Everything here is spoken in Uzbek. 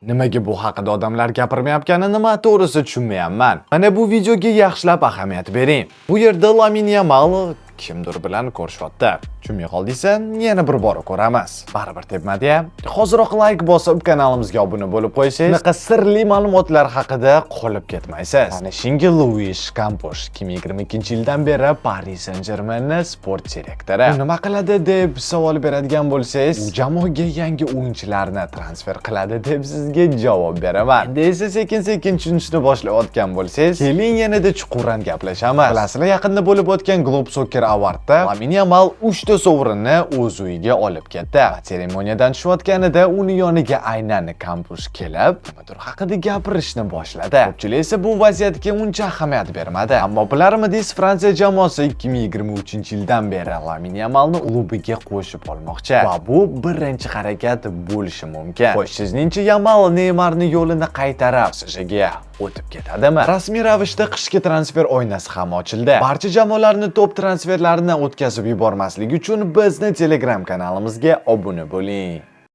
Nimaga bu haqida odamlar gapirmayotganini nima to'g'risi tushunmayapman. Mana bu videoga yaxshilab ahamiyat bering. Bu yerda Lamine Yamal kimdir bilan ko'rishyapti. Tushunmay qoldingsa, yana bir bor ko'ramiz. Baribir tepmadi-ya. Hoziroq like bosib kanalimizga obuna bo'lib qo'ysangiz, bunaqa sirli ma'lumotlar haqida qolib ketmaysiz. Ana shunga Luis Campos 2022-yildan beri Paris Saint-Germainning sport direktori. U nima qiladi deb savol beradigan bo'lsangiz, u jamoaga yangi o'yinchilarni transfer qiladi deb sizga javob beraman. Endi esa sekin-sekin tushunishni boshlayotgan bo'lsangiz, keling yanada chuqurroq gaplashamiz. Bilasizlar, yaqinda bo'lib o'tgan Globe Soccer Award'da Lamine Yamal 3 ta sovrinni o'z uyiga olib ketdi. Seremoniyadan tushayotganida uni yoniga aynan Campos kelib, nimadir haqida gapirishni boshladi. Ko'pchilik esa bu vaziyatga uncha ahamiyat bermadi. Ammo bilarmidingiz, Fransiya jamoasi 2023-yildan beri Lamine Yamalni klubiga qo'shib olmoqchi va bu birinchi harakat bo'lishi mumkin. Xo'sh, sizningcha Yamal Neymarni yo'lini qaytarib, PSJga o'tib ketadimi? Rasmiy ravishda qishki transfer oynasi ham ochildi. Barcha jamoalarni top transferlarini o'tkazib yubormaslik uchun bizni Telegram kanalimizga obuna bo'ling.